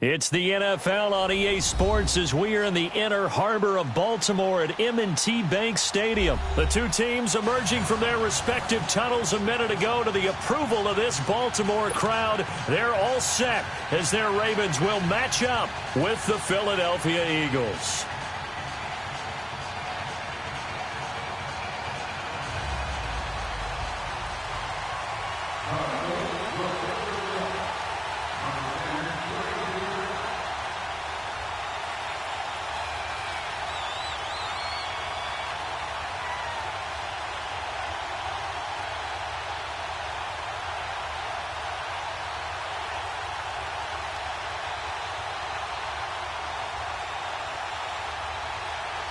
It's the NFL on EA Sports as we are in the inner harbor of Baltimore at M&T Bank Stadium. The two teams emerging from their respective tunnels a minute ago to the approval of this Baltimore crowd. They're all set as their Ravens will match up with the Philadelphia Eagles.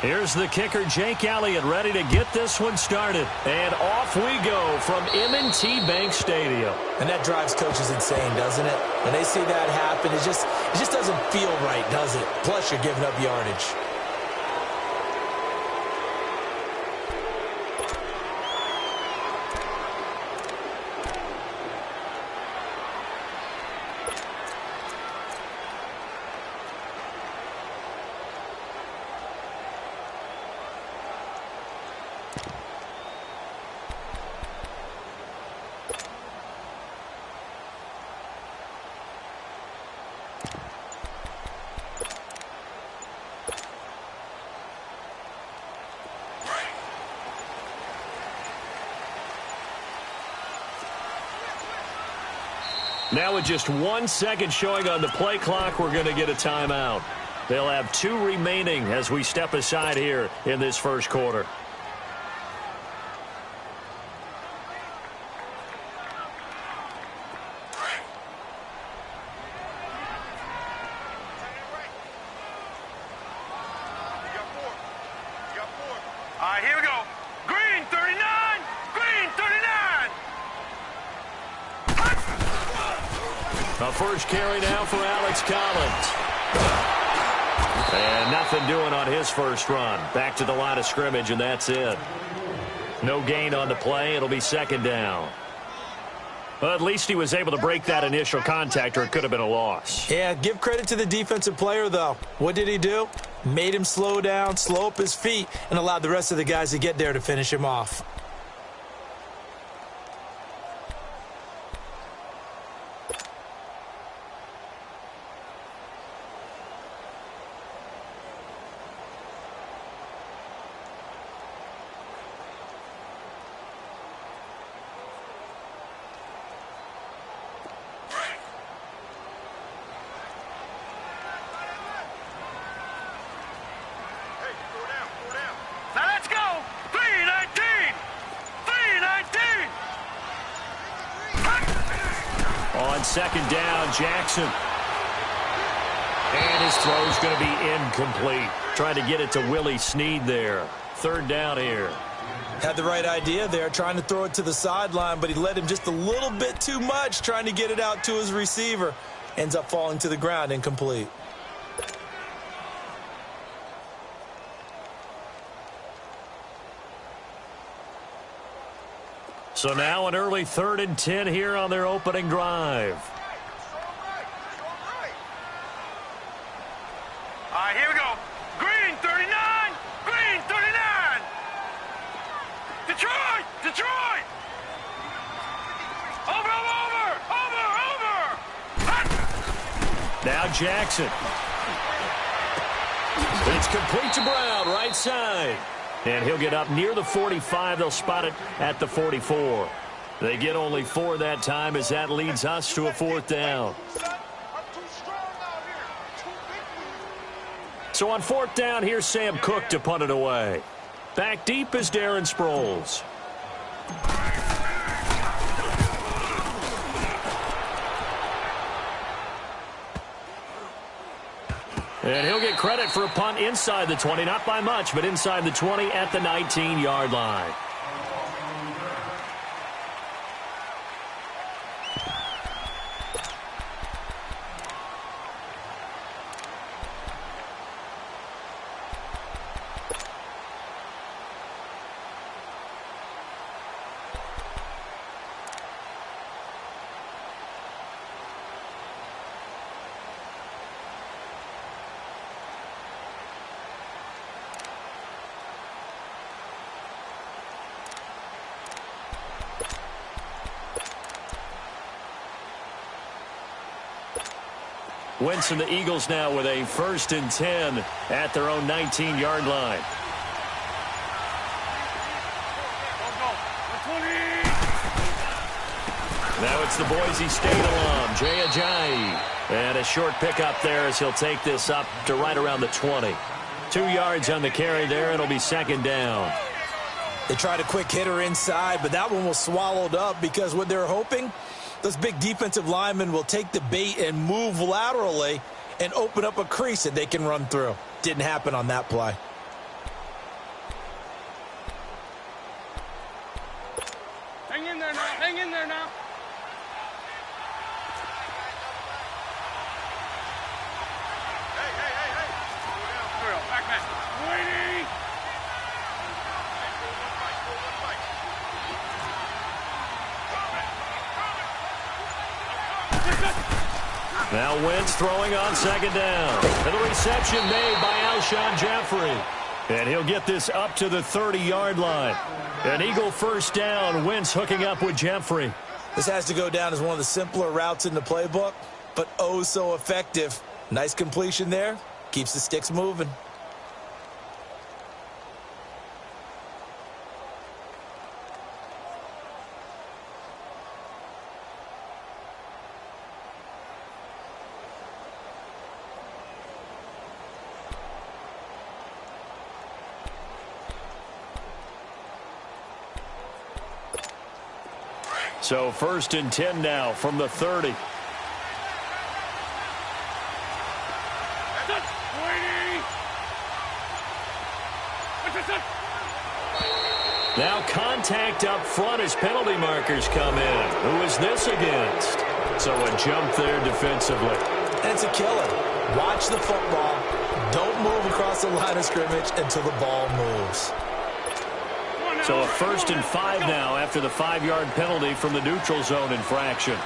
Here's the kicker, Jake Elliott, ready to get this one started. And off we go from M&T Bank Stadium. And that drives coaches insane, doesn't it? When they see that happen, it just doesn't feel right, does it? Plus, you're giving up yardage. Now with just 1 second showing on the play clock, we're going to get a timeout. They'll have 2 remaining as we step aside here in this first quarter. All right, here we go. Green, 39. Green, 39. A first carry now for Alex Collins. And nothing doing on his first run. Back to the line of scrimmage, and that's it. No gain on the play. It'll be second down. Well, at least he was able to break that initial contact, or it could have been a loss. Yeah, give credit to the defensive player, though. What did he do? Made him slow down, slow up his feet, and allowed the rest of the guys to get there to finish him off. On second down, Jackson. And his throw's going to be incomplete. Trying to get it to Willie Snead there. Third down here. Had the right idea there, trying to throw it to the sideline, but he led him just a little bit too much, trying to get it out to his receiver. Ends up falling to the ground, incomplete. So now an early 3rd and 10 here on their opening drive. All right, here we go. Green, 39. Green, 39. Detroit, Detroit. Over. Now Jackson. It's complete to Brown, right side. And he'll get up near the 45. They'll spot it at the 44. They get only 4 that time as that leads us to a 4th down. So on 4th down, here's Sam Cook to punt it away. Back deep is Darren Sproles. And he'll get credit for a punt inside the 20. Not by much, but inside the 20 at the 19-yard line. Wentz and the Eagles now with a 1st and 10 at their own 19-yard line. Now it's the Boise State alum, Jay Ajayi. And a short pickup there as he'll take this up to right around the 20. 2 yards on the carry there, and it'll be 2nd down. They tried a quick hitter inside, but that one was swallowed up because what they're hoping, those big defensive linemen will take the bait and move laterally and open up a crease that they can run through. Didn't happen on that play. Hang in there now. Hang in there now. Now Wentz throwing on 2nd down. And the reception made by Alshon Jeffrey. And he'll get this up to the 30-yard line. An Eagle 1st down. Wentz hooking up with Jeffrey. This has to go down as one of the simpler routes in the playbook, but oh so effective. Nice completion there. Keeps the sticks moving. So 1st and 10 now from the 30. Now contact up front as penalty markers come in. Who is this against? So a jump there defensively. And it's a killer. Watch the football. Don't move across the line of scrimmage until the ball moves. So a 1st and 5 now after the 5-yard penalty from the neutral zone infraction.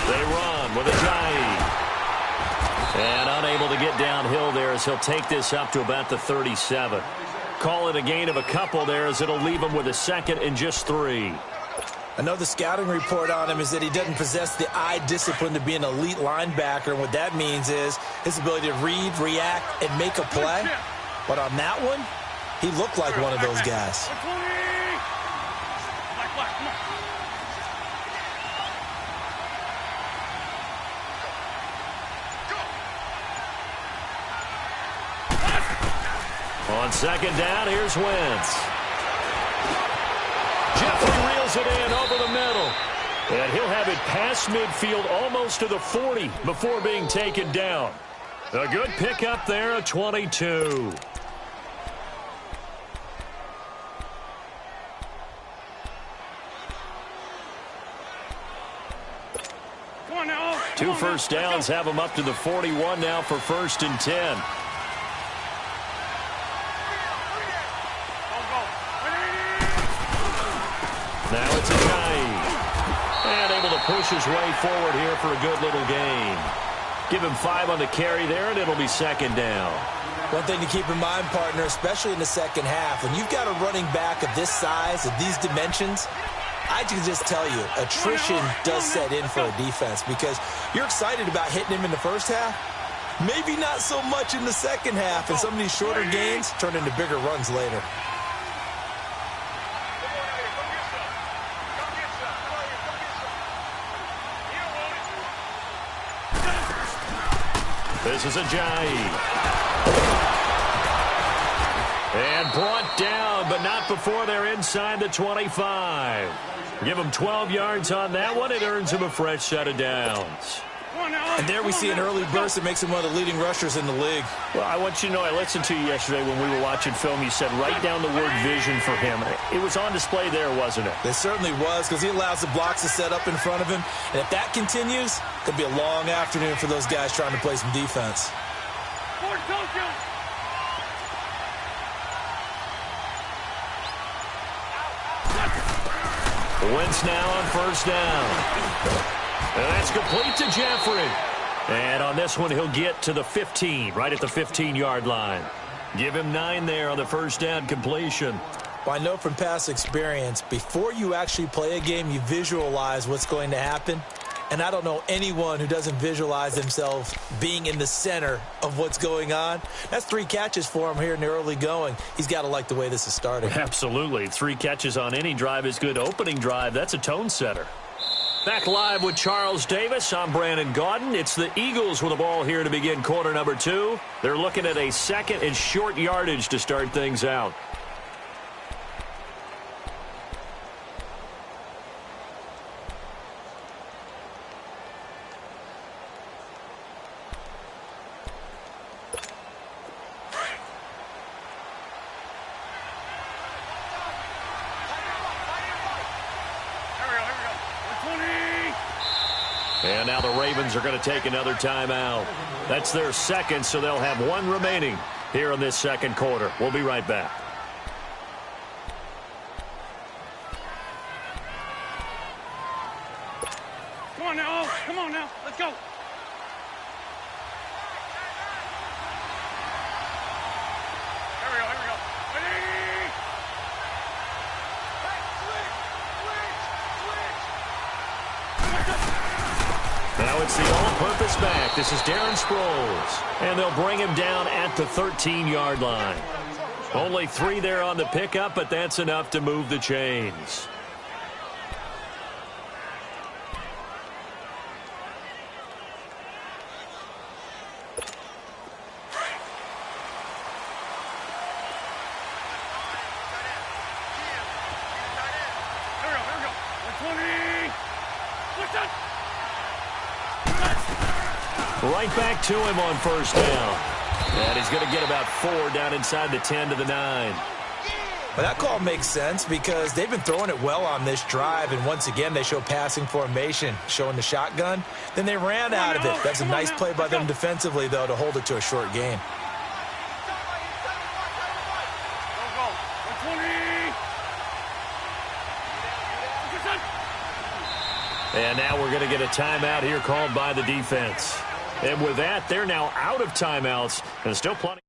They run with Ajayi. And unable to get downhill there as he'll take this up to about the 37. Call it a gain of a couple there as it'll leave him with a 2nd and just 3. I know the scouting report on him is that he doesn't possess the eye discipline to be an elite linebacker. And what that means is his ability to read, react, and make a play. But on that one, he looked like one of those guys. On 2nd down, here's Wentz. Jeffrey reels it in over the middle. And he'll have it past midfield almost to the 40 before being taken down. A good pickup there, a 22. Come on now. 2 first downs have him up to the 41 now for 1st and 10. Now it's Ajayi. And able to push his way forward here for a good little gain. Give him 5 on the carry there, and it'll be 2nd down. One thing to keep in mind, partner, especially in the second half, when you've got a running back of this size, of these dimensions, I can just tell you, attrition does set in for a defense because you're excited about hitting him in the first half. Maybe not so much in the second half, and some of these shorter gains turn into bigger runs later. This is Ajayi. And brought down, but not before they're inside the 25. Give him 12 yards on that one. It earns him a fresh set of downs. And there we see an early burst that makes him one of the leading rushers in the league. Well, I want you to know, I listened to you yesterday when we were watching film. You said write down the word vision for him. It was on display there, wasn't it? It certainly was, because he allows the blocks to set up in front of him. And if that continues, it could be a long afternoon for those guys trying to play some defense. Wentz now on first down. And that's complete to Jeffrey. And on this one, he'll get to the 15, right at the 15-yard line. Give him 9 there on the first down completion. Well, I know from past experience, before you actually play a game, you visualize what's going to happen. And I don't know anyone who doesn't visualize themselves being in the center of what's going on. That's 3 catches for him here in the early going. He's got to like the way this is starting. Absolutely. 3 catches on any drive is good. Opening drive, that's a tone setter. Back live with Charles Davis. I'm Brandon Gaudin. It's the Eagles with the ball here to begin quarter number 2. They're looking at a second and short yardage to start things out. And now the Ravens are going to take another timeout. That's their second, so they'll have 1 remaining here in this second quarter. We'll be right back. Come on now. Come on now. Let's go. Here we go. Ready? Now it's the all-purpose back. This is Darren Sproles. And they'll bring him down at the 13-yard line. Only 3 there on the pickup, but that's enough to move the chains. Right back to him on first down. And he's going to get about 4 down inside the 10 to the 9. Well, that call makes sense because they've been throwing it well on this drive, and once again they show passing formation, showing the shotgun. Then they ran out of it. That's a nice play by them defensively, though, to hold it to a short gain. And now we're going to get a timeout here called by the defense. And with that, they're now out of timeouts and still plenty.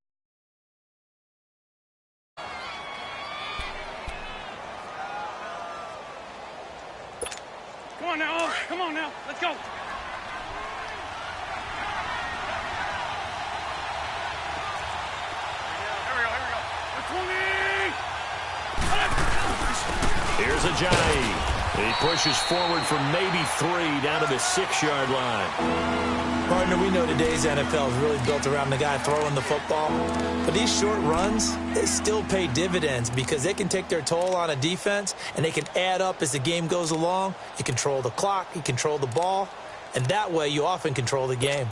Come on now. Come on now. Let's go. Here we go. 20. Here's Ajayi. He pushes forward from maybe 3 down to the 6-yard line. Partner, we know today's NFL is really built around the guy throwing the football. But these short runs, they still pay dividends because they can take their toll on a defense and they can add up as the game goes along. You control the clock, you control the ball, and that way you often control the game.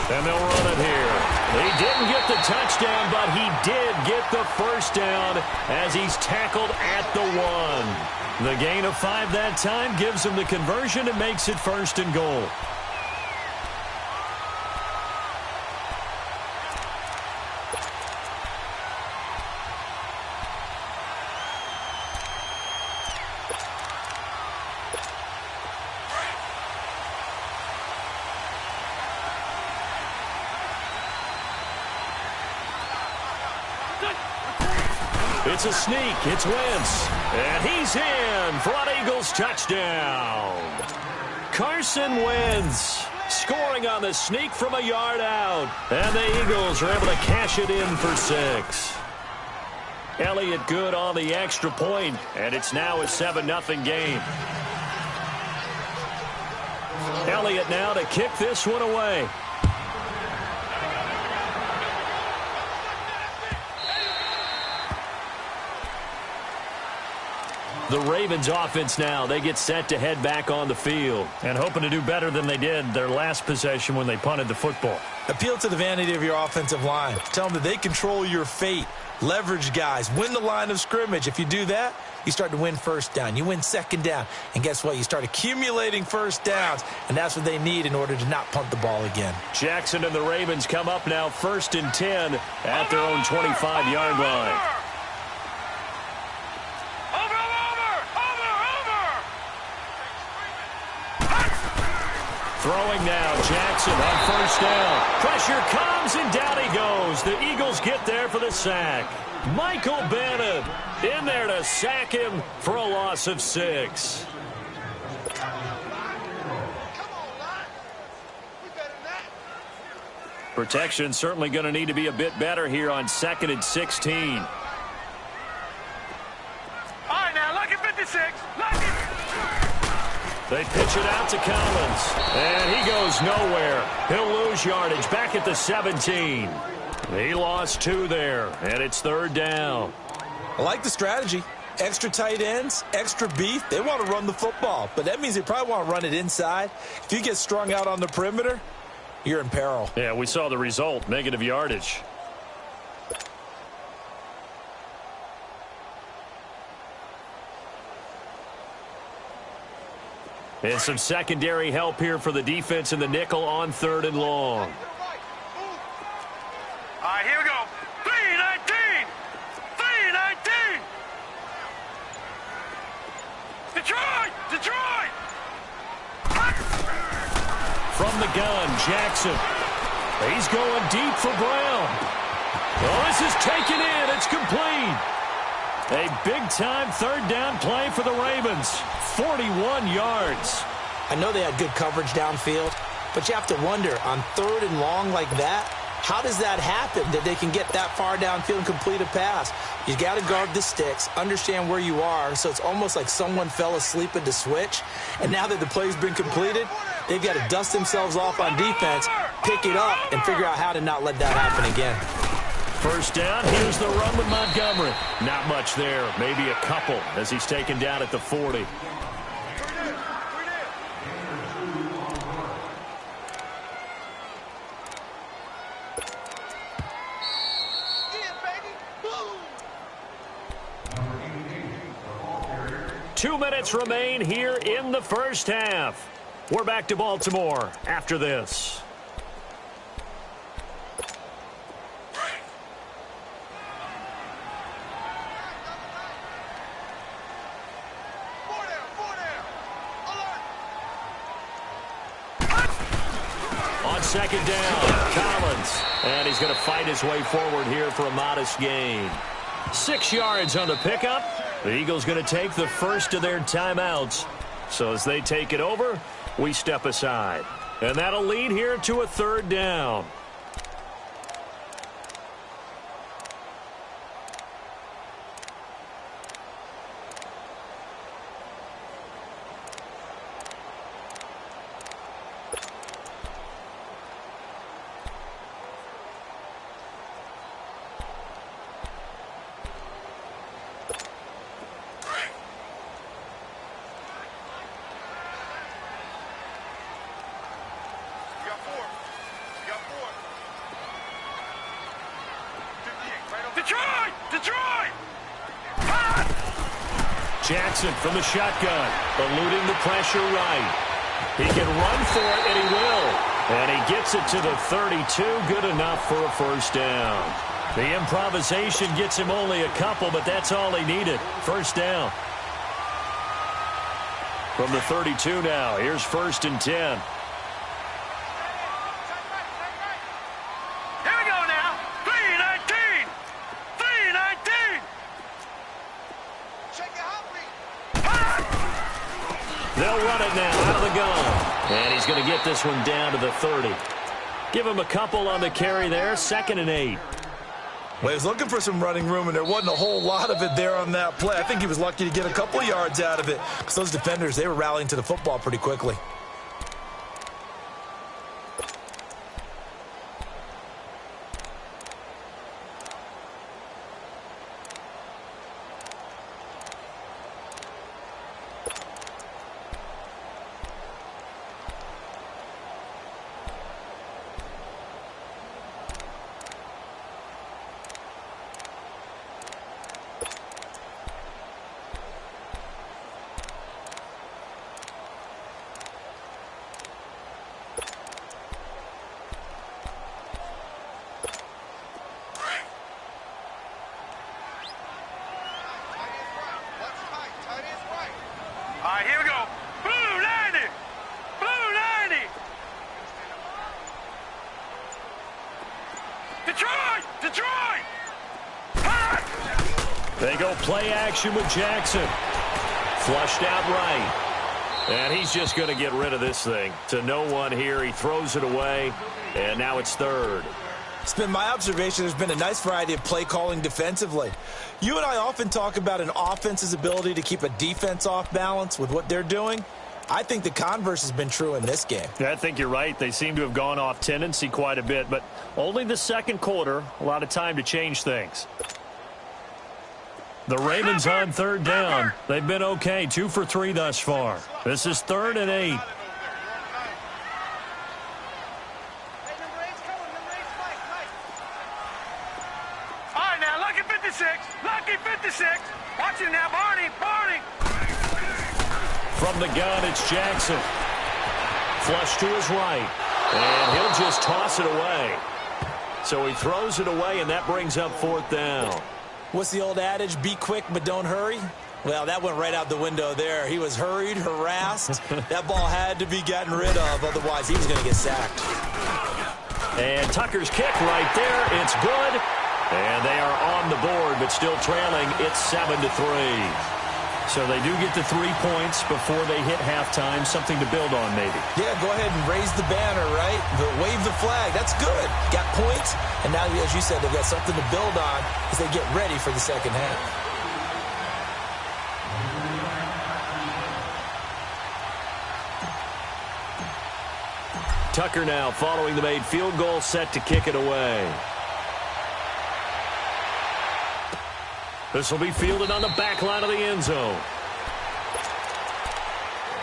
And they'll run it here. He didn't get the touchdown, but he did get the first down as he's tackled at the 1. The gain of 5 that time gives him the conversion and makes it 1st and goal. It's a sneak. It's Wentz. And he's in for an Eagles touchdown. Carson Wentz scoring on the sneak from a yard out. And the Eagles are able to cash it in for 6. Elliott good on the extra point, and it's now a 7-0 game. Elliott now to kick this one away. The Ravens offense now, they get set to head back on the field and hoping to do better than they did their last possession when they punted the football. Appeal to the vanity of your offensive line. Tell them that they control your fate. Leverage guys. Win the line of scrimmage. If you do that, you start to win first down. You win second down. And guess what? You start accumulating first downs. And that's what they need in order to not punt the ball again. Jackson and the Ravens come up now 1st and 10 at their own 25-yard line. Throwing now, Jackson on first down. Pressure comes, and down he goes. The Eagles get there for the sack. Michael Bannon in there to sack him for a loss of 6. Protection certainly going to need to be a bit better here on 2nd and 16. All right, now, lucky 56. Lucky. They pitch it out to Collins, and he goes nowhere. He'll lose yardage back at the 17. He lost 2 there, and it's 3rd down. I like the strategy. Extra tight ends, extra beef. They want to run the football, but that means they probably want to run it inside. If you get strung out on the perimeter, you're in peril. Yeah, we saw the result, negative yardage. And some secondary help here for the defense in the nickel on 3rd and long. All right, here we go. 3-19. 3-19. Detroit! Detroit! From the gun, Jackson. He's going deep for Brown. Oh, this is taken in. It's complete. A big-time 3rd down play for the Ravens. 41 yards. I know they had good coverage downfield, but you have to wonder, on 3rd and long like that, how does that happen that they can get that far downfield and complete a pass? You got to guard the sticks, understand where you are, so it's almost like someone fell asleep at the switch, and now that the play's been completed, they've got to dust themselves off on defense, pick it up, and figure out how to not let that happen again. 1st down, here's the run with Montgomery. Not much there, maybe a couple as he's taken down at the 40. Two minutes remain here in the first half. We're back to Baltimore after this. On 2nd down, Collins. And he's going to fight his way forward here for a modest gain. 6 yards on the pickup. The Eagles going to take the first of their timeouts. So as they take it over, we step aside. And that'll lead here to a 3rd down. Detroit! Detroit! Jackson from the shotgun, eluding the pressure right. He can run for it, and he will. And he gets it to the 32, good enough for a 1st down. The improvisation gets him only a couple, but that's all he needed. 1st down. From the 32 now, here's 1st and 10. They'll run it now out of the gun. And he's going to get this one down to the 30. Give him a couple on the carry there. 2nd and 8. Well, he was looking for some running room, and there wasn't a whole lot of it there on that play. I think he was lucky to get a couple yards out of it because those defenders, they were rallying to the football pretty quickly. right, here we go. Blue 90. Blue 90. Detroit. Detroit. They go play action with Jackson. Flushed out right. And he's just going to get rid of this thing. To no one here. He throws it away. And now it's third. It's been my observation there's been a nice variety of play calling defensively. You and I often talk about an offense's ability to keep a defense off balance with what they're doing. I think the converse has been true in this game. Yeah, I think you're right. They seem to have gone off tendency quite a bit, but only the second quarter. A lot of time to change things. The Ravens on third down. They've been okay. 2 for 3 thus far. This is 3rd and 8. All right, now, lucky 56. Lucky 56. Watch him now, Barney. Barney. From the gun, it's Jackson. Flush to his right. And he'll just toss it away. So he throws it away, and that brings up 4th down. What's the old adage? Be quick, but don't hurry? Well, that went right out the window there. He was hurried, harassed. That ball had to be gotten rid of, otherwise he was going to get sacked. And Tucker's kick right there. It's good. And they are on the board, but still trailing. It's 7-3. So they do get to 3 points before they hit halftime. Something to build on, maybe. Yeah, go ahead and raise the banner, right? But wave the flag. That's good. Got points. And now, as you said, they've got something to build on as they get ready for the second half. Tucker now following the made field goal, set to kick it away. This will be fielded on the back line of the end zone.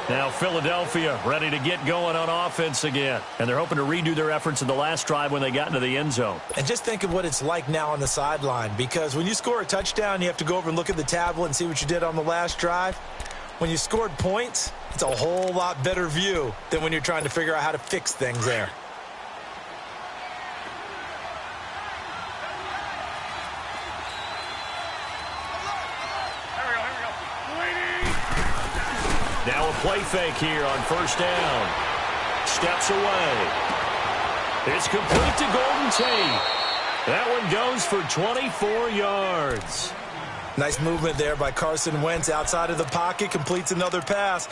Now Philadelphia ready to get going on offense again. And they're hoping to redo their efforts in the last drive when they got into the end zone. And just think of what it's like now on the sideline. Because when you score a touchdown, you have to go over and look at the tablet and see what you did on the last drive. When you scored points, it's a whole lot better view than when you're trying to figure out how to fix things there. Now a play fake here on first down. Steps away. It's complete to Golden Tate. That one goes for 24 yards. Nice movement there by Carson Wentz outside of the pocket. Completes another pass.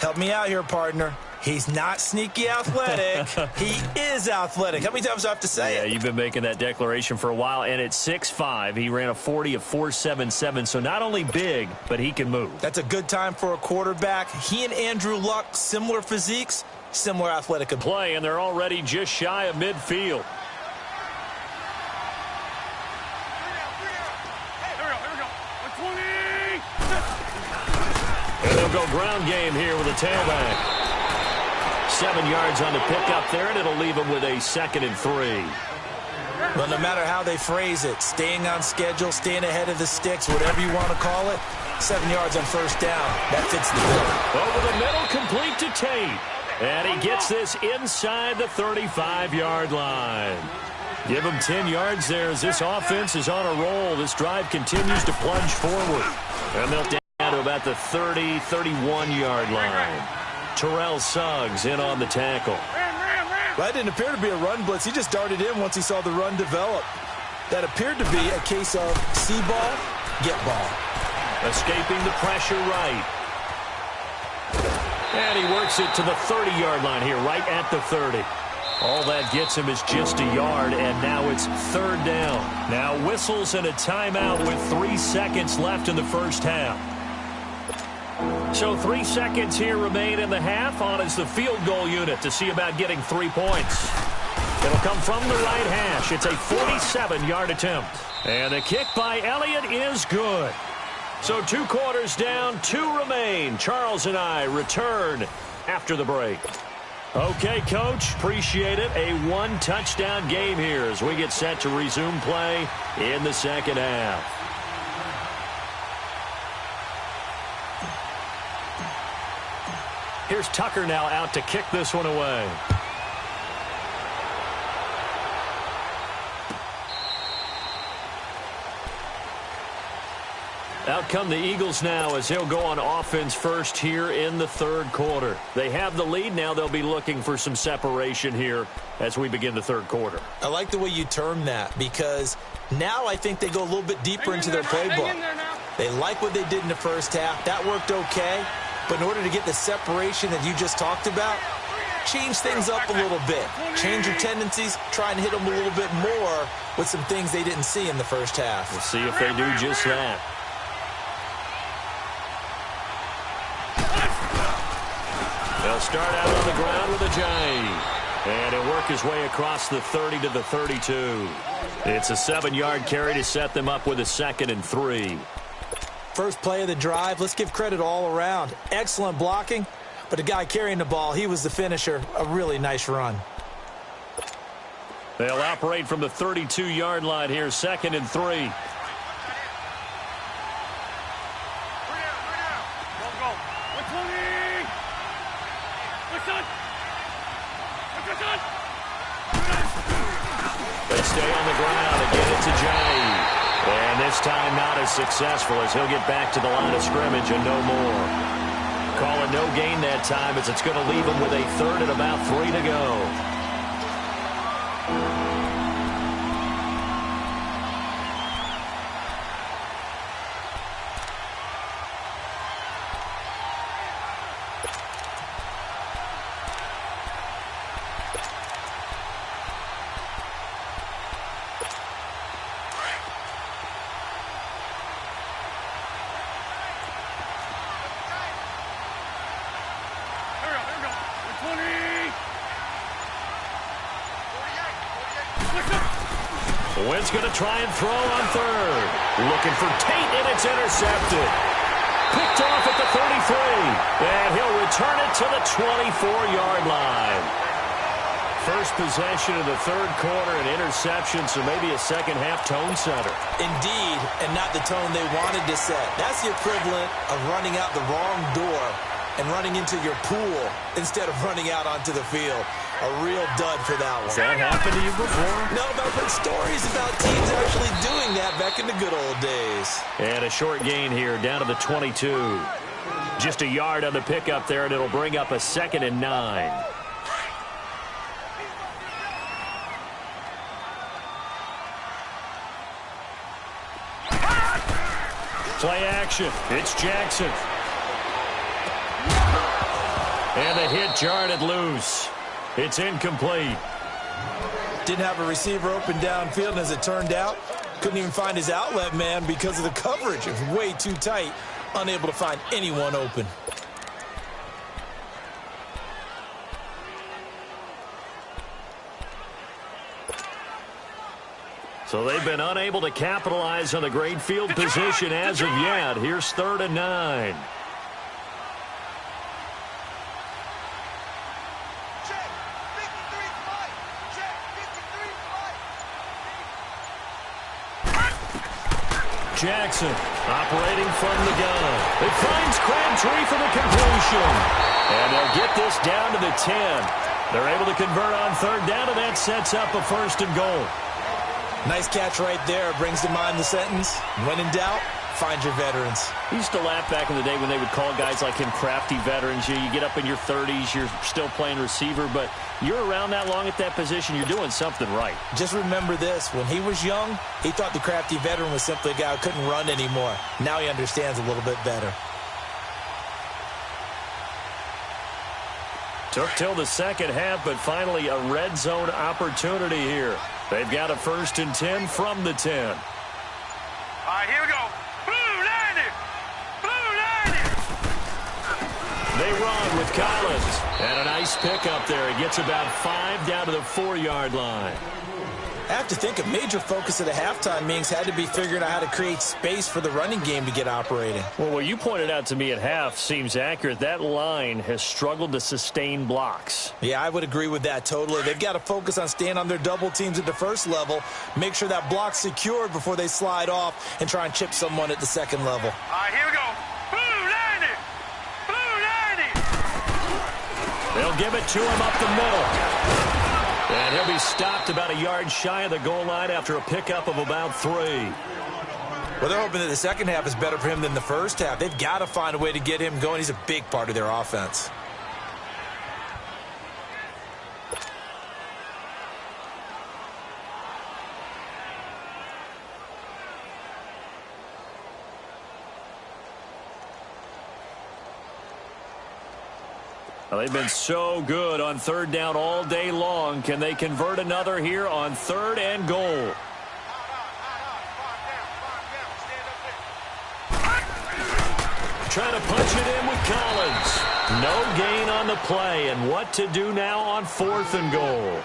Help me out here, partner. He's not sneaky athletic. He is athletic. How many times do I have to say it? Yeah, you've been making that declaration for a while. And at 6'5", he ran a 40 of 4.77. So not only big, but he can move. That's a good time for a quarterback. He and Andrew Luck, similar physiques, similar athletic play, and they're already just shy of midfield. And they'll go ground game here with a tailback. 7 yards on the pickup there, and it'll leave them with a 2nd and 3. Well, no matter how they phrase it, staying on schedule, staying ahead of the sticks, whatever you want to call it, 7 yards on first down. That fits the bill. Over the middle, complete to Tate. And he gets this inside the 35-yard line. Give him 10 yards there as this offense is on a roll. This drive continues to plunge forward. And they'll down to about the 30, 31-yard line. Terrell Suggs in on the tackle. That didn't appear to be a run blitz. He just darted in once he saw the run develop. That appeared to be a case of see ball, get ball. Escaping the pressure right. And he works it to the 30-yard line here, right at the 30. All that gets him is just a yard, and now it's 3rd down. Now whistles and a timeout with 3 seconds left in the first half. So 3 seconds here remain in the half. On is the field goal unit to see about getting 3 points. It'll come from the right hash. It's a 47-yard attempt. And the kick by Elliott is good. So 2 quarters down, 2 remain. Charles and I return after the break. Okay, Coach, appreciate it. A 1-touchdown game here as we get set to resume play in the second half. Here's Tucker now out to kick this one away. Out come the Eagles now as he'll go on offense first here in the third quarter. They have the lead. Now they'll be looking for some separation here as we begin the third quarter. I like the way you term that because now I think they go a little bit deeper into their playbook. They like what they did in the first half. That worked okay. But in order to get the separation that you just talked about, change things up a little bit. Change your tendencies. Try and hit them a little bit more with some things they didn't see in the first half. We'll see if they do just that. They'll start out on the ground with a J. And he'll work his way across the 30 to the 32. It's a 7-yard carry to set them up with a 2nd and 3. First play of the drive, let's give credit all around. Excellent blocking, but the guy carrying the ball, he was the finisher. A really nice run. They'll operate from the 32-yard line here, 2nd and 3. They stay on the ground. Again, it's a J. And this time not as successful as he'll get back to the line of scrimmage and no more. Call it no gain that time as it's going to leave him with a 3rd and about 3 to go. Wynn's going to try and throw on 3rd. Looking for Tate, and it's intercepted. Picked off at the 33. And he'll return it to the 24-yard line. First possession of the third quarter, an interception, so maybe a second-half tone setter. Indeed, and not the tone they wanted to set. That's the equivalent of running out the wrong door and running into your pool instead of running out onto the field. A real dud for that one. Has that happened to you before? No, but I've heard stories about teams actually doing that back in the good old days. And a short gain here, down to the 22. Just a yard on the pickup there, and it'll bring up a 2nd and 9. Play action. It's Jackson. And the hit jarred it loose. It's incomplete. Didn't have a receiver open downfield, and as it turned out, couldn't even find his outlet man because of the coverage. It was way too tight, unable to find anyone open. So they've been unable to capitalize on the great field position as of yet. Here's 3rd and 9. Jackson operating from the gun. It finds Crabtree for the completion. And they'll get this down to the 10. They're able to convert on 3rd down, and that sets up a 1st and goal. Nice catch right there. Brings to mind the sentence, when in doubt, find your veterans. I used to laugh back in the day when they would call guys like him crafty veterans. You get up in your 30s, you're still playing receiver, but you're around that long at that position, you're doing something right. Just remember this. When he was young, he thought the crafty veteran was simply a guy who couldn't run anymore. Now he understands a little bit better. Took till the second half, but finally a red zone opportunity here. They've got a 1st and 10 from the 10. All right, here we go. Blue 90. Blue 90. They run with Collins. And a nice pickup there. He gets about 5 down to the 4-yard line. I have to think a major focus of the halftime meetings had to be figuring out how to create space for the running game to get operating. Well, what you pointed out to me at half seems accurate. That line has struggled to sustain blocks. Yeah, I would agree with that totally. They've got to focus on staying on their double teams at the first level, make sure that block's secured before they slide off and try and chip someone at the second level. All right, here we go. Blue 90. Blue 90. They'll give it to him up the middle. And he'll be stopped about a yard shy of the goal line after a pickup of about 3. Well, they're hoping that the second half is better for him than the first half. They've got to find a way to get him going. He's a big part of their offense. Well, they've been so good on third down all day long. Can they convert another here on 3rd and goal? Trying to punch it in with Collins. No gain on the play. And what to do now on 4th and goal?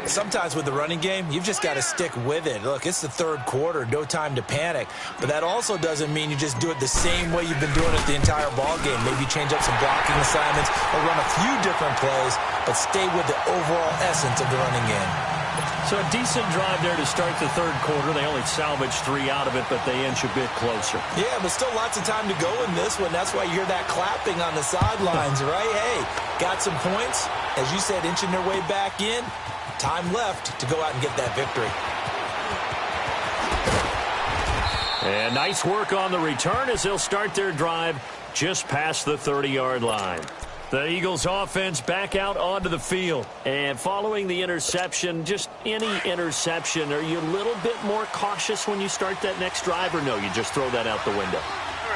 Sometimes with the running game, you've just got to stick with it. Look, it's the 3rd quarter, no time to panic. But that also doesn't mean you just do it the same way you've been doing it the entire ball game. Maybe change up some blocking assignments or run a few different plays, but stay with the overall essence of the running game. So a decent drive there to start the 3rd quarter. They only salvaged 3 out of it, but they inch a bit closer. Yeah, but still lots of time to go in this one. That's why you hear that clapping on the sidelines, right? Hey, got some points. As you said, inching their way back in. Time left to go out and get that victory. And nice work on the return as they'll start their drive just past the 30-yard line. The Eagles offense back out onto the field. And following the interception, just any interception, are you a little bit more cautious when you start that next drive, or no, you just throw that out the window?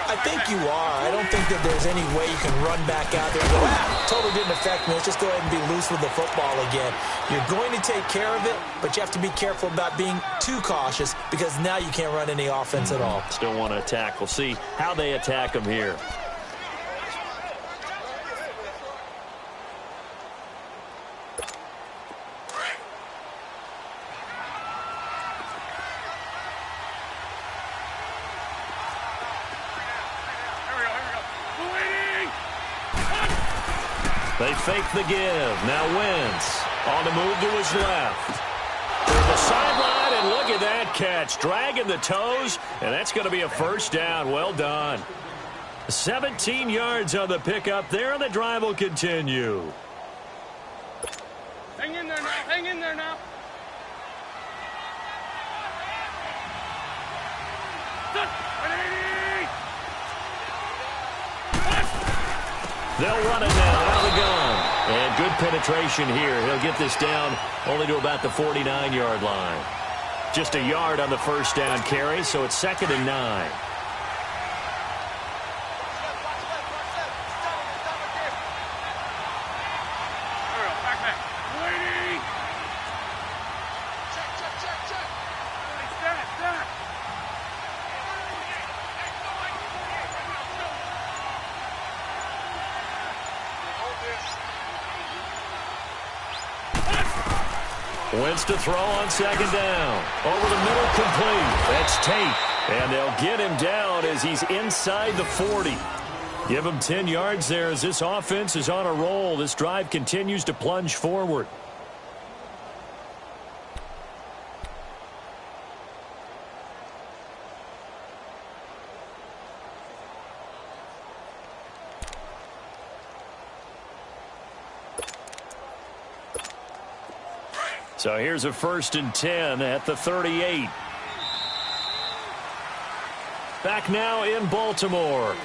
I think you are. I don't think that there's any way you can run back out there and go, totally didn't affect me. Let's just go ahead and be loose with the football again. You're going to take care of it, but you have to be careful about being too cautious because now you can't run any offense at all. Still want to attack. We'll see how they attack them here. They fake the give. Now Wentz on the move to his left. To the sideline, and look at that catch. Dragging the toes, and that's going to be a first down. Well done. 17 yards on the pickup there, and the drive will continue. Hang in there now. Hang in there now. They'll run it now out of the gun. And good penetration here. He'll get this down only to about the 49-yard line. Just a yard on the first down carry, so it's 2nd and 9. Wentz to throw on 2nd down. Over the middle, complete. That's Tate. And they'll get him down as he's inside the 40. Give him 10 yards there as this offense is on a roll. This drive continues to plunge forward. So here's a 1st and 10 at the 38. Back now in Baltimore.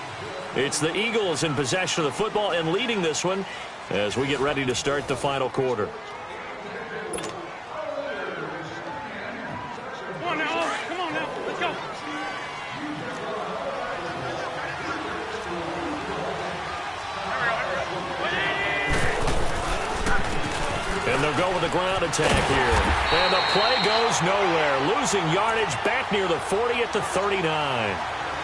It's the Eagles in possession of the football and leading this one as we get ready to start the final quarter. Come on now. Come on now. Let's go. And they'll go with a ground attack here. And the play goes nowhere. Losing yardage back near the 40 at the 39.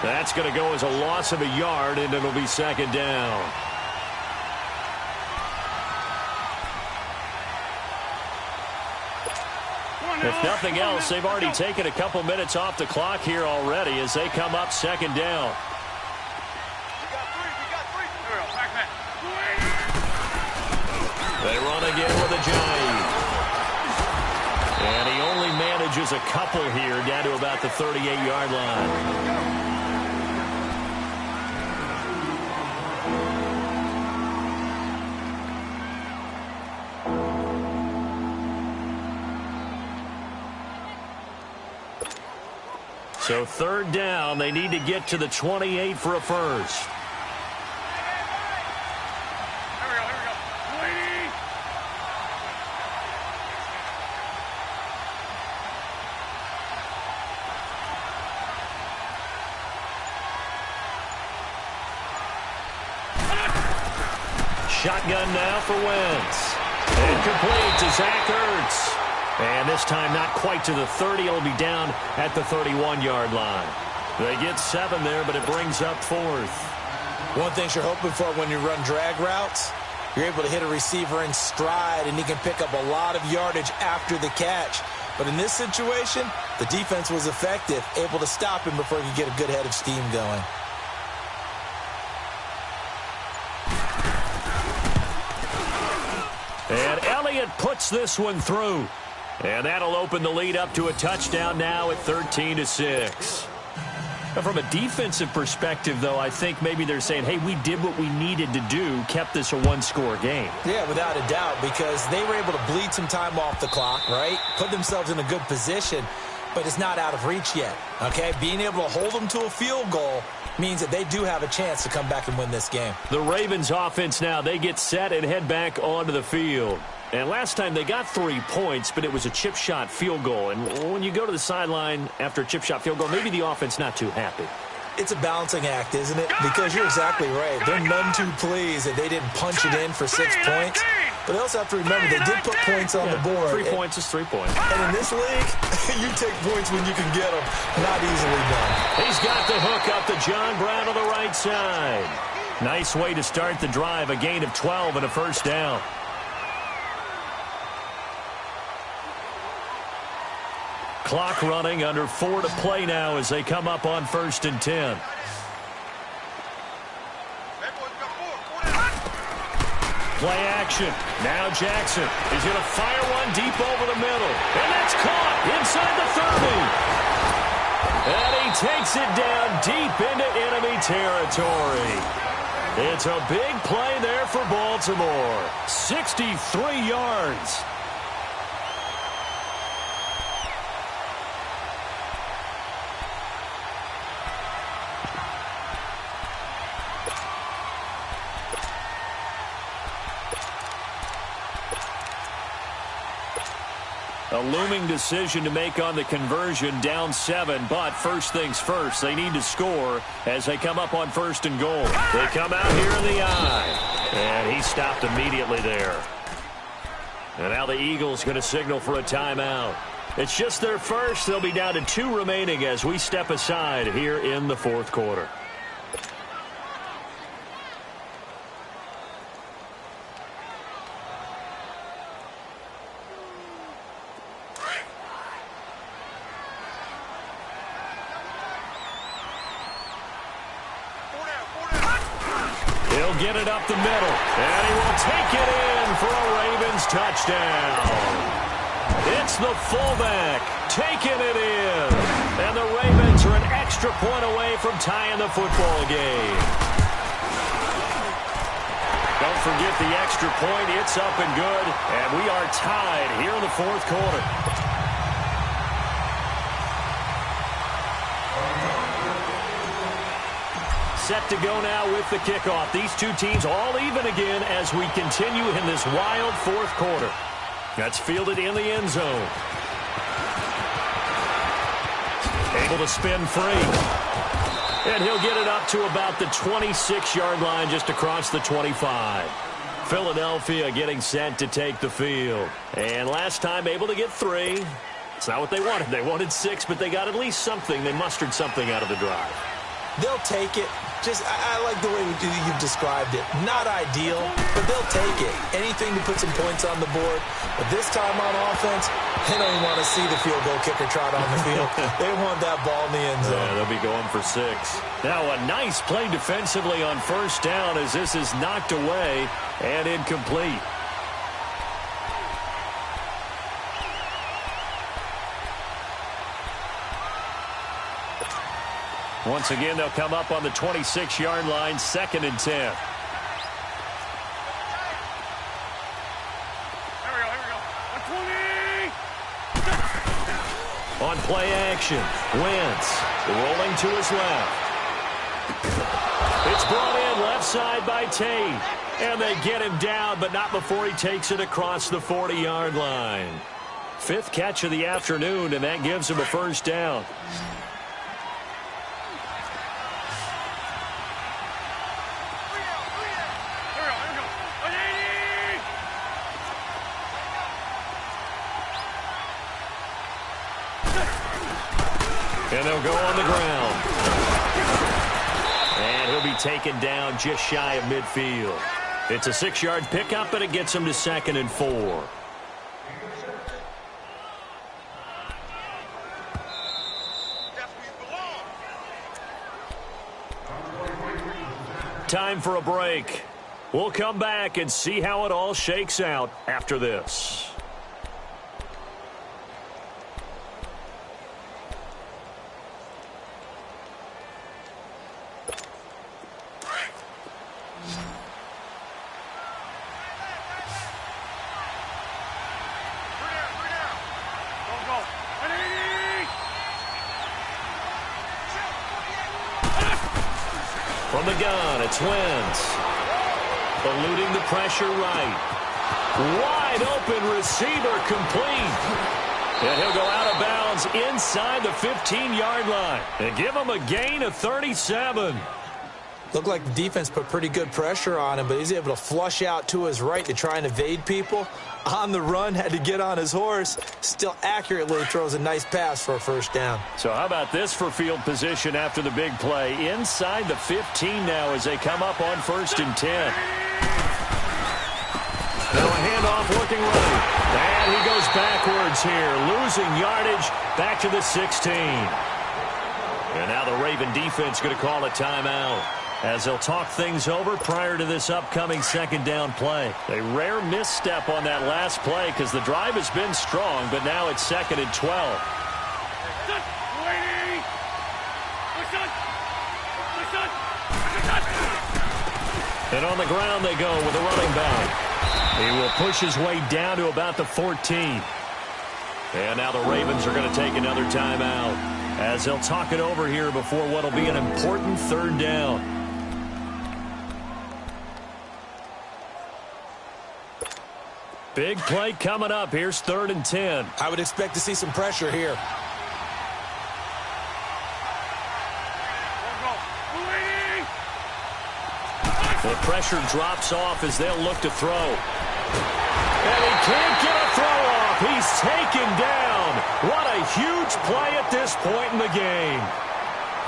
That's going to go as a loss of a yard, and it'll be 2nd down. If nothing else, they've already taken a couple minutes off the clock here already as they come up 2nd down. They run again with a jive. And he only manages a couple here down to about the 38-yard line. So third down, they need to get to the 28 for a first. Shotgun now for Wentz. Incomplete to Zach Ertz. And this time not quite to the 30. It'll be down at the 31-yard line. They get 7 there, but it brings up 4th. One thing you're hoping for when you run drag routes, you're able to hit a receiver in stride, and he can pick up a lot of yardage after the catch. But in this situation, the defense was effective, able to stop him before he could get a good head of steam going. And Elliott puts this one through. And that'll open the lead up to a touchdown now at 13-6. From a defensive perspective, though, I think maybe they're saying, hey, we did what we needed to do, kept this a one-score game. Yeah, without a doubt, because they were able to bleed some time off the clock, right? Put themselves in a good position, but it's not out of reach yet, okay? Being able to hold them to a field goal means that they do have a chance to come back and win this game. The Ravens offense now, they get set and head back onto the field. And last time they got 3 points, but it was a chip shot field goal. And when you go to the sideline after a chip shot field goal, maybe the offense not too happy. It's a balancing act, isn't it? Because you're exactly right. They're none too pleased that they didn't punch it in for 6 points. But they also have to remember they did put points on the board. 3 points is 3 points. And in this league, you take points when you can get them. Not easily done. He's got the hook up to John Brown on the right side. Nice way to start the drive. A gain of 12 and a first down. Clock running, under 4 to play now as they come up on 1st and 10. Play action. Now Jackson is going to fire one deep over the middle. And that's caught inside the 30. And he takes it down deep into enemy territory. It's a big play there for Baltimore. 63 yards. A looming decision to make on the conversion, down 7, but first things first, they need to score as they come up on 1st and goal. They come out here in the eye, and he stopped immediately there. And now the Eagles going to signal for a timeout. It's just their first. They'll be down to 2 remaining as we step aside here in the 4th quarter. Get it up the middle, and he will take it in for a Ravens touchdown. It's the fullback taking it in, and the Ravens are an extra point away from tying the football game. Don't forget the extra point. It's up and good, and we are tied here in the 4th quarter. Set to go now with the kickoff. These two teams all even again as we continue in this wild 4th quarter. That's fielded in the end zone. Able to spin free. And he'll get it up to about the 26-yard line just across the 25. Philadelphia getting set to take the field. And last time able to get 3. It's not what they wanted. They wanted 6, but they got at least something. They mustered something out of the drive. They'll take it. I like the way you've described it. Not ideal, but they'll take it. Anything to put some points on the board. But this time on offense, they don't even want to see the field goal kicker trot on the field. They want that ball in the end zone. Yeah, they'll be going for 6. Now a nice play defensively on 1st down as this is knocked away and incomplete. Once again, they'll come up on the 26-yard line, 2nd and 10. Here we go. 120. On Play action. Wentz rolling to his left. It's brought in left side by Tate. And they get him down, but not before he takes it across the 40-yard line. 5th catch of the afternoon, and that gives him a first down. And they'll go on the ground. And he'll be taken down just shy of midfield. It's a 6-yard pickup, and it gets him to 2nd and 4. Time for a break. We'll come back and see how it all shakes out after this. From the gun, it's Wentz. Eluding the pressure right. Wide open receiver complete. And he'll go out of bounds inside the 15-yard line. And give him a gain of 37. Looked like the defense put pretty good pressure on him, but he's able to flush out to his right to try and evade people. On the run, had to get on his horse. Still accurately throws a nice pass for a first down. So how about this for field position after the big play? Inside the 15 now as they come up on 1st and 10. Now a handoff looking right. And he goes backwards here, losing yardage back to the 16. And now the Raven defense going to call a timeout as they'll talk things over prior to this upcoming 2nd down play. A rare misstep on that last play because the drive has been strong, but now it's 2nd and 12. And on the ground they go with a running back. He will push his way down to about the 14. And now the Ravens are going to take another timeout as they'll talk it over here before what will be an important 3rd down. Big play coming up. Here's 3rd and 10. I would expect to see some pressure here. The pressure drops off as they'll look to throw. And he can't get a throw off. He's taken down. What a huge play at this point in the game.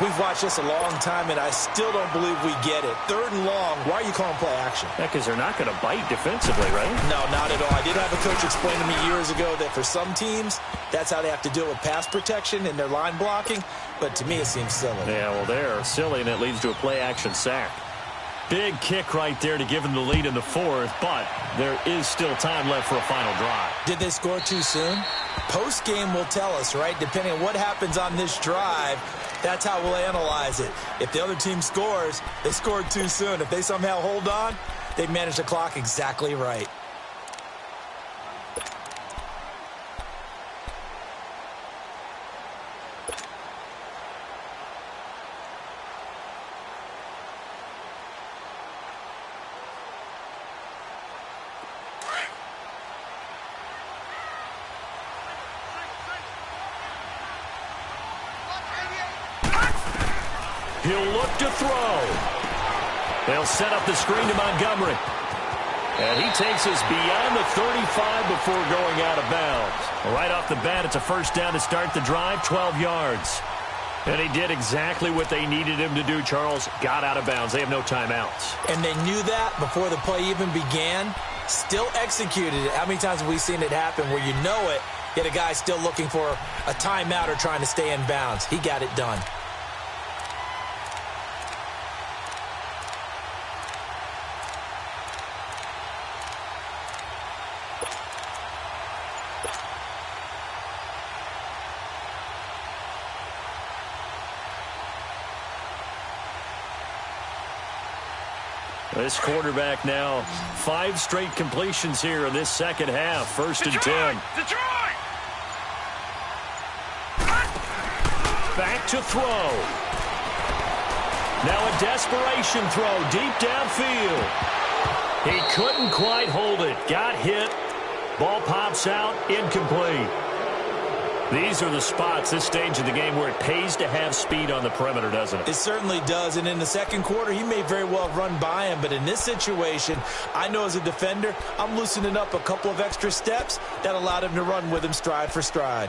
We've watched this a long time, and I still don't believe we get it. 3rd and long. Why are you calling play action? Yeah, because they're not going to bite defensively, right? No, not at all. I did have a coach explain to me years ago that for some teams, that's how they have to deal with pass protection and their line blocking. But to me, it seems silly. Yeah, well, they're silly, and it leads to a play-action sack. Big kick right there to give them the lead in the 4th, but there is still time left for a final drive. Did they score too soon? Post-game will tell us, right? Depending on what happens on this drive, that's how we'll analyze it. If the other team scores, they scored too soon. If they somehow hold on, they manage the clock exactly right. He'll look to throw. They'll set up the screen to Montgomery. And he takes us beyond the 35 before going out of bounds. Right off the bat, it's a first down to start the drive, 12 yards. And he did exactly what they needed him to do, Charles. Got out of bounds. They have no timeouts. And they knew that before the play even began. Still executed it. How many times have we seen it happen where you know it, yet a guy still looking for a timeout or trying to stay in bounds? He got it done. This quarterback now 5 straight completions here in this second half. 1st and 10. Detroit! back to throw. Now a desperation throw deep downfield. He couldn't quite hold it. Got hit. Ball pops out. Incomplete. These are the spots, this stage of the game, where it pays to have speed on the perimeter, doesn't it? It certainly does. And in the second quarter, he may very well run by him. But in this situation, I know as a defender, I'm loosening up a couple of extra steps that allowed him to run with him stride for stride.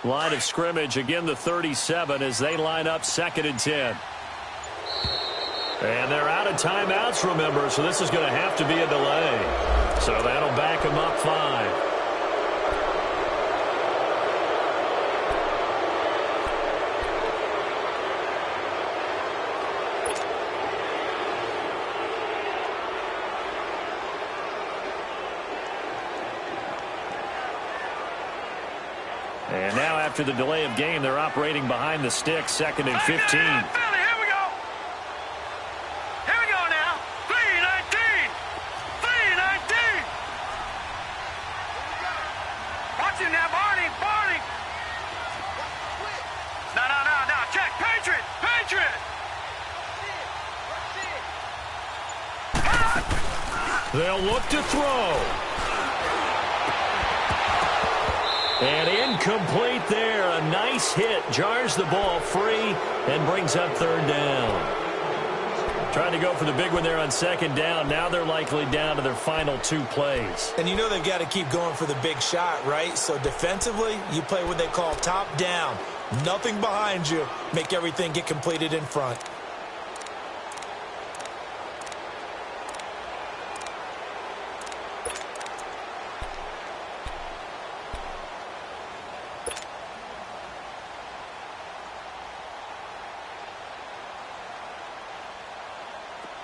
Line of scrimmage, again the 37 as they line up 2nd and 10. And they're out of timeouts, remember, so this is going to have to be a delay. So that'll back them up 5. And now after the delay of game, they're operating behind the sticks, 2nd and 15. Here we go. Here we go now. 3-19. 3-19. Watch him now, Barney. Barney. No. Check. Patriot. They'll look to throw. And incomplete there. A nice hit. Jars the ball free and brings up 3rd down. Trying to go for the big one there on 2nd down. Now they're likely down to their final 2 plays. And you know they've got to keep going for the big shot, right? So defensively, you play what they call top down. Nothing behind you. Make everything get completed in front.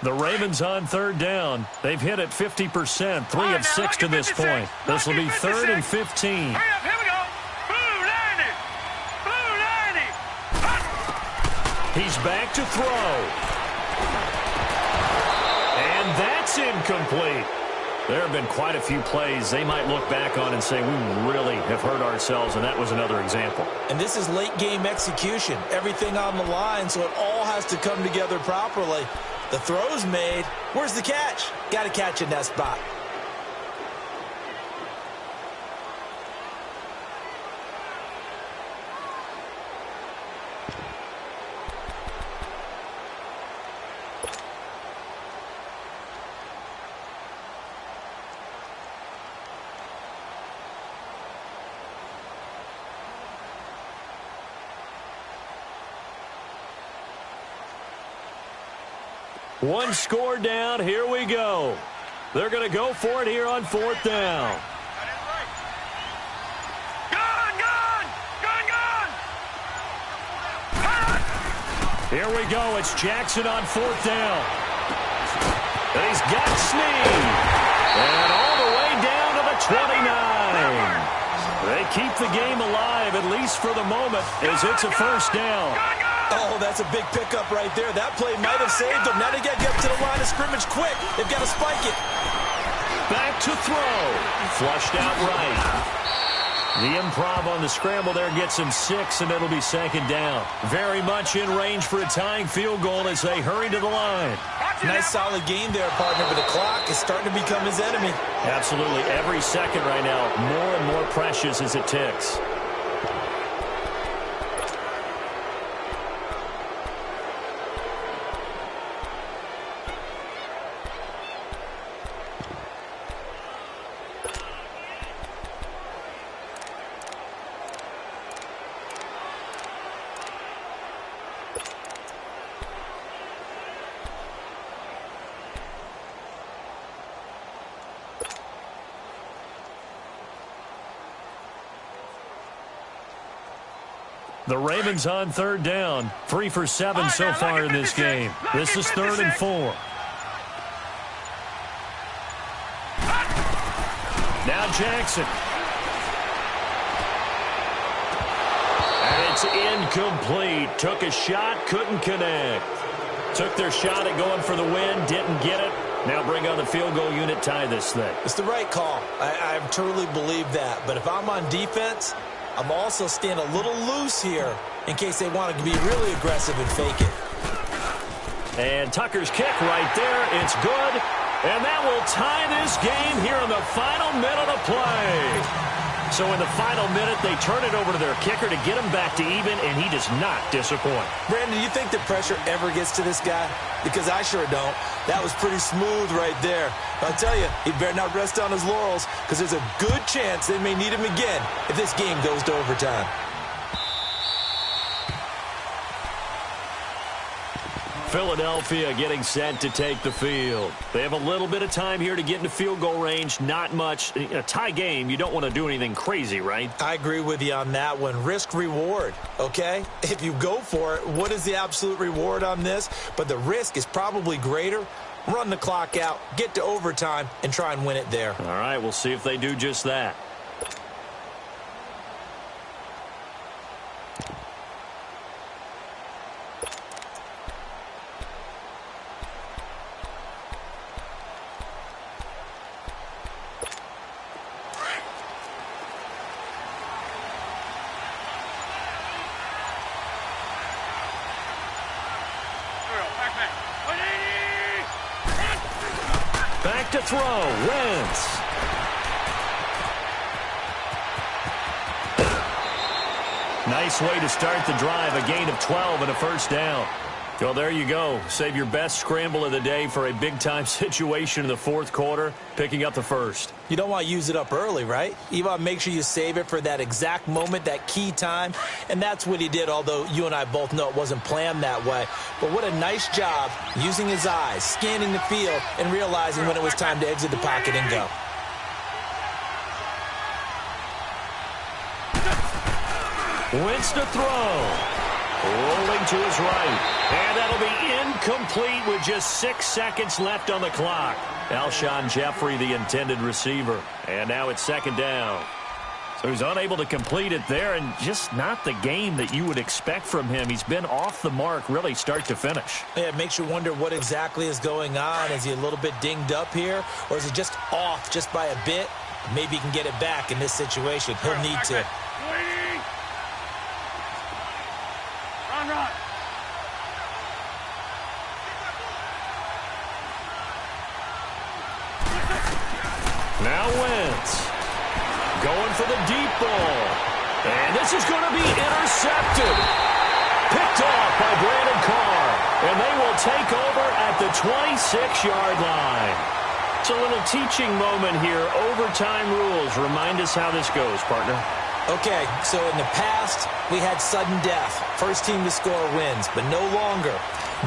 The Ravens on 3rd down. They've hit it 50%, 3 of 6 to this point. This will be 3rd and 15. Hurry up, here we go. Blue 90. Blue 90. He's back to throw. And that's incomplete. There have been quite a few plays they might look back on and say, we really have hurt ourselves, and that was another example. And this is late game execution. Everything on the line, so it all has to come together properly. The throw's made. Where's the catch? Got to catch in that spot. One score down. Here we go. They're going to go for it here on 4th down. Here we go. It's Jackson on 4th down. And he's got Snead. And all the way down to the 29. They keep the game alive, at least for the moment, as it's a 1st down. Oh, that's a big pickup right there. That play might have saved them. Now they got to get up to the line of scrimmage quick. They've got to spike it. Back to throw. Flushed out right. The improv on the scramble there gets him 6, and it'll be 2nd down. Very much in range for a tying field goal as they hurry to the line. Nice solid game there, partner, but the clock is starting to become his enemy. Absolutely. Every second right now, more and more precious as it ticks. The Ravens on 3rd down. 3 for 7 so far in this game. This is 3rd and 4. Jackson. And it's incomplete. Took a shot, couldn't connect. Took their shot at going for the win, didn't get it. Now bring on the field goal unit, tie this thing. It's the right call. I truly believe that. But if I'm on defense, I'm also staying a little loose here in case they want to be really aggressive and fake it. And Tucker's kick right there. It's good. And that will tie this game here in the final minute of play. So in the final minute, they turn it over to their kicker to get him back to even, and he does not disappoint. Brandon, do you think the pressure ever gets to this guy? Because I sure don't. That was pretty smooth right there. I'll tell you, he better not rest on his laurels because there's a good chance they may need him again if this game goes to overtime. Philadelphia getting set to take the field. They have a little bit of time here to get into field goal range. Not much. A tie game, you don't want to do anything crazy, right? I agree with you on that one. Risk reward, okay? If you go for it, what is the absolute reward on this? But the risk is probably greater. Run the clock out, get to overtime, and try and win it there. All right, we'll see if they do just that. Back to throw. Wentz. Nice way to start the drive. A gain of 12 and a first down. Well, there you go. Save your best scramble of the day for a big-time situation in the fourth quarter, picking up the first. You don't want to use it up early, right? You want to make sure you save it for that exact moment, that key time. And that's what he did, although you and I both know it wasn't planned that way. But what a nice job using his eyes, scanning the field, and realizing when it was time to exit the pocket and go. Wentz to throw. Rolling to his right. And that'll be incomplete with just 6 seconds left on the clock. Alshon Jeffrey, the intended receiver. And now it's second down. So he's unable to complete it there, and just not the game that you would expect from him. He's been off the mark really start to finish. Yeah, it makes you wonder what exactly is going on. Is he a little bit dinged up here, or is he just off just by a bit? Maybe he can get it back in this situation. He'll need to. Run. Now Wentz going for the deep ball. And this is going to be intercepted. Picked off by Brandon Carr. And they will take over at the 26-yard line. It's a little teaching moment here. Overtime rules. Remind us how this goes, partner. Okay, so in the past, we had sudden death. First team to score wins, but no longer.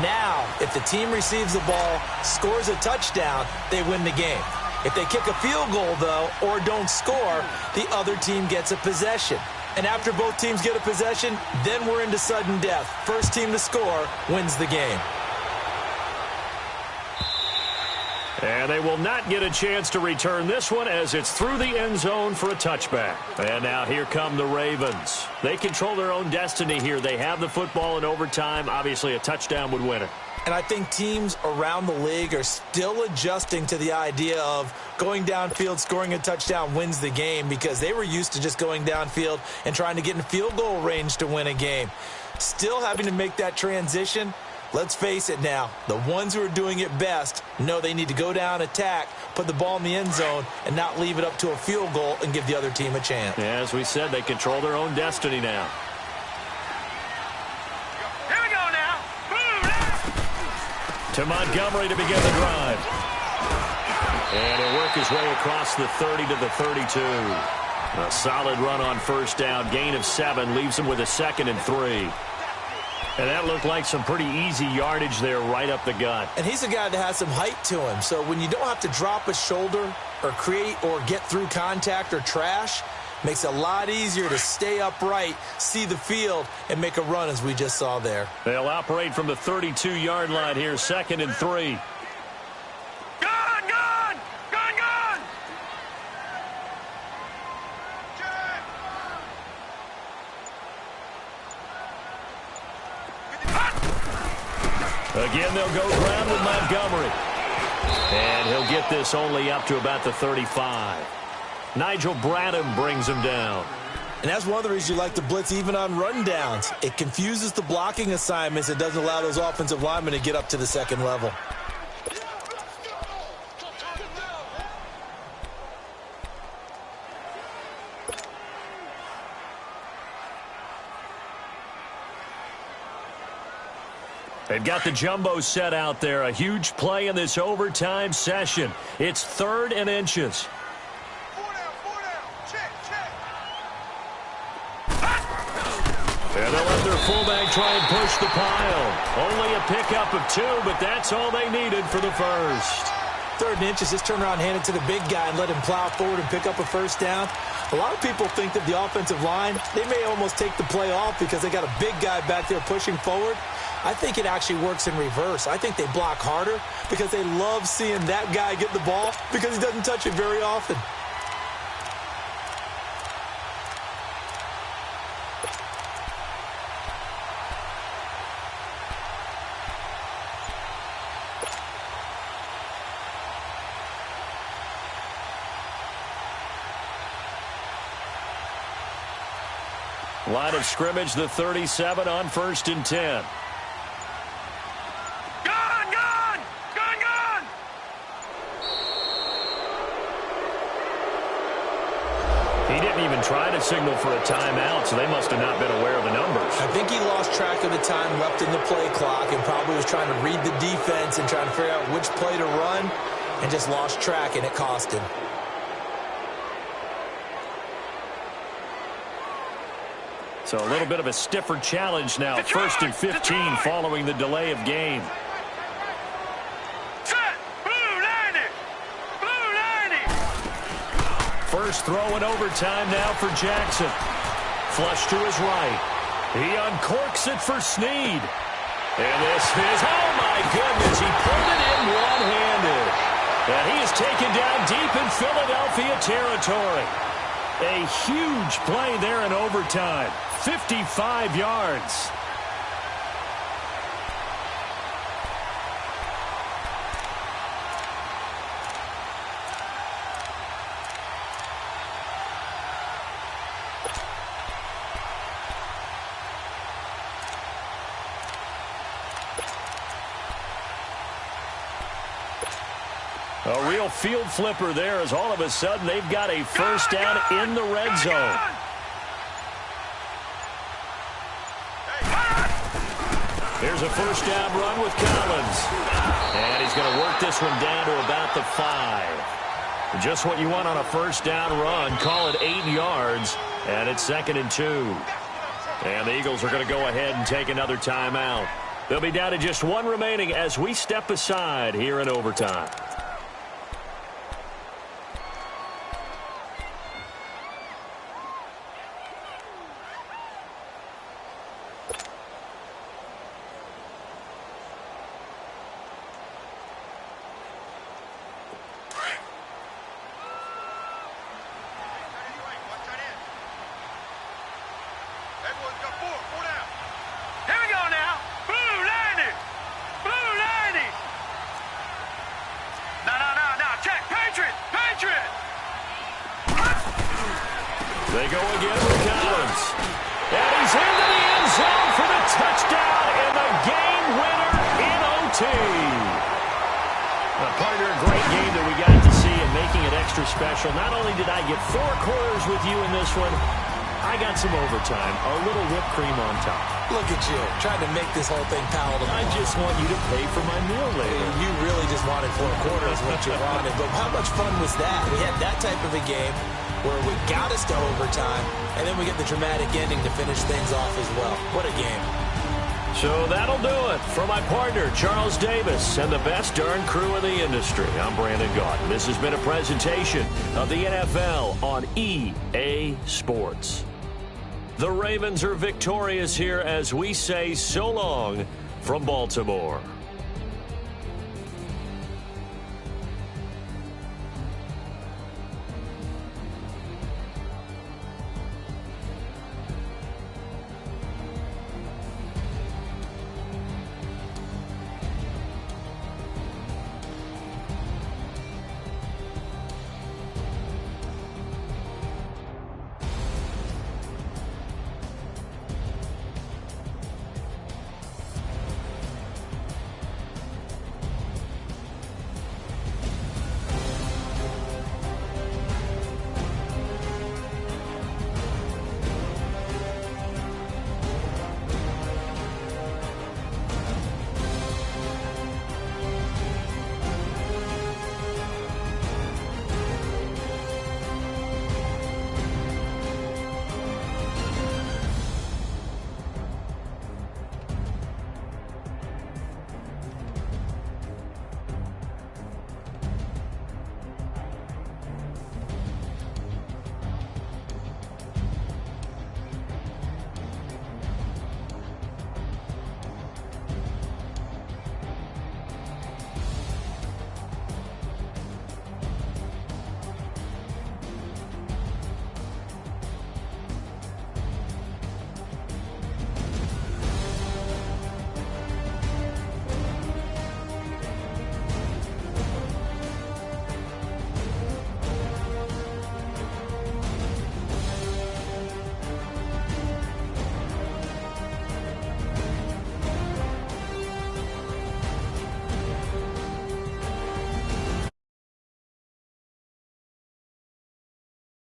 Now, if the team receives the ball, scores a touchdown, they win the game. If they kick a field goal, though, or don't score, the other team gets a possession. And after both teams get a possession, then we're into sudden death. First team to score wins the game. And they will not get a chance to return this one as it's through the end zone for a touchback. And now here come the Ravens. They control their own destiny here. They have the football in overtime. Obviously, a touchdown would win it. And I think teams around the league are still adjusting to the idea of going downfield, scoring a touchdown wins the game, because they were used to just going downfield and trying to get in field goal range to win a game. Still having to make that transition. Let's face it now, the ones who are doing it best know they need to go down, attack, put the ball in the end zone, and not leave it up to a field goal and give the other team a chance. Yeah, as we said, they control their own destiny now. Here we go now. To Montgomery to begin the drive. And he'll work his way across the 30 to the 32. A solid run on first down. Gain of 7 leaves him with a 2nd and 3. And that looked like some pretty easy yardage there right up the gut. And he's a guy that has some height to him. So when you don't have to drop a shoulder or create or get through contact or trash, makes it a lot easier to stay upright, see the field, and make a run as we just saw there. They'll operate from the 32-yard line here, 2nd and 3. Gone! Again, they'll go ground with Montgomery. And he'll get this only up to about the 35. Nigel Bradham brings him down. And that's one of the reasons you like to blitz even on rundowns. It confuses the blocking assignments. It doesn't allow those offensive linemen to get up to the second level. They've got the jumbo set out there. A huge play in this overtime session. It's 3rd and inches. And they'll let their fullback try and push the pile. Only a pickup of 2, but that's all they needed for the first. 3rd and inches, just turn around, hand it to the big guy, and let him plow forward and pick up a first down. A lot of people think that the offensive line, they may almost take the play off because they got a big guy back there pushing forward. I think it actually works in reverse. I think they block harder because they love seeing that guy get the ball because he doesn't touch it very often. Line of scrimmage, the 37 on 1st and 10. He didn't even try to signal for a timeout, so they must have not been aware of the numbers. I think he lost track of the time left in the play clock and probably was trying to read the defense and trying to figure out which play to run and just lost track, and it cost him. So a little bit of a stiffer challenge now. 1st and 15 following the delay of game. First throw in overtime now for Jackson. Flush to his right. He uncorks it for Snead. And this is, oh my goodness, he pulled it in one-handed. And he is taken down deep in Philadelphia territory. A huge play there in overtime. 55 yards. A real field flipper there as all of a sudden they've got a first down in the red zone. Here's a first down run with Collins. And he's going to work this one down to about the 5. Just what you want on a first down run. Call it 8 yards. And it's 2nd and 2. And the Eagles are going to go ahead and take another timeout. They'll be down to just 1 remaining as we step aside here in overtime. They go again with Collins. And he's into the end zone for the touchdown and the game winner in OT. Partner, a great game that we got to see and making it extra special. Not only did I get 4 quarters with you in this one, I got some overtime, a little whipped cream on top. Look at you, trying to make this whole thing palatable. I just want you to pay for my meal later. You really just wanted 4 quarters what you wanted. But how much fun was that? We had that type of a game where we got us to overtime, and then we get the dramatic ending to finish things off as well. What a game. So that'll do it. For my partner, Charles Davis, and the best darn crew in the industry, I'm Brandon Gaudin. This has been a presentation of the NFL on EA Sports. The Ravens are victorious here as we say so long from Baltimore.